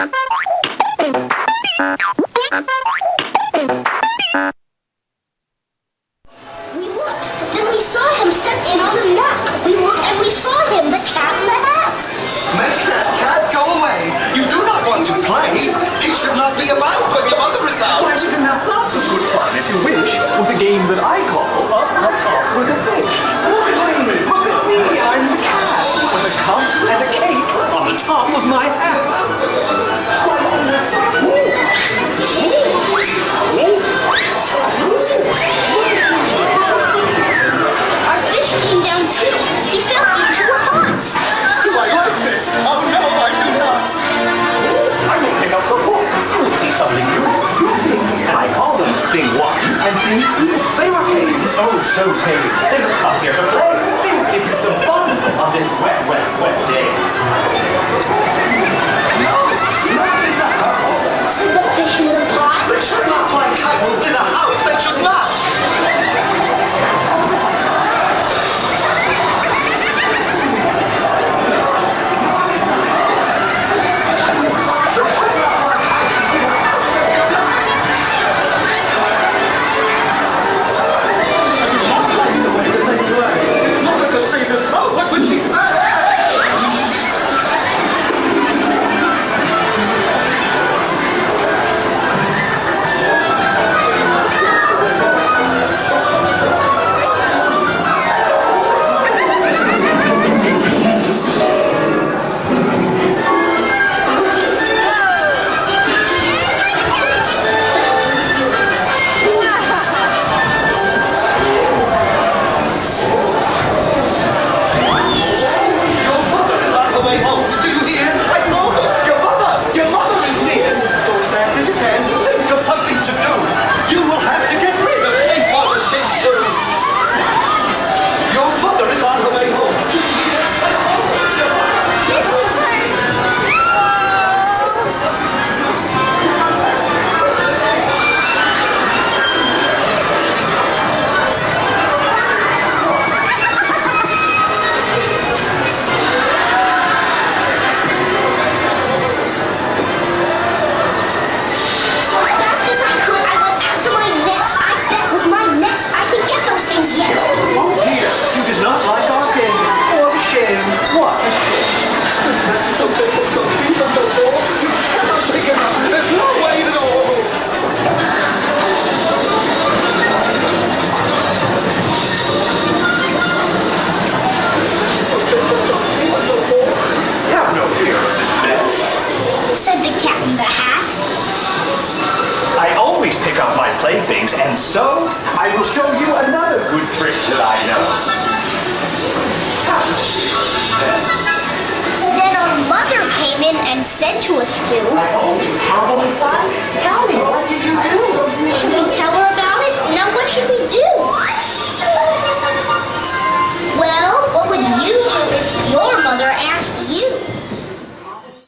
We looked, and we saw him step in on the mat. We looked, and we saw him, the cat in the hat. Make that cat go away. You do not want to play. He should not be about when your mother is out. Why, you can have lots of good fun, if you wish, with a game that I call Up with a Fish. Look at me, I'm the cat, with a cup and a cake on the top of my hat. Our fish came down too. He fell into a pot. Do I like this? Oh no, I do not. I will pick up the book. You will see something new. New things, and I call them Thing 1 and Thing 2. They were tame, oh so tame. They will come here to play. They will give you some fun on this wet, wet, wet day. No, not in the house. Said the fish in the pot. They should not fly kites in a house. They should not. Pick up my playthings, and so I will show you another good trick that I know. So then our mother came in and said to us to have any fun? Tell me, what did you do? Should we tell her about it? Now what should we do?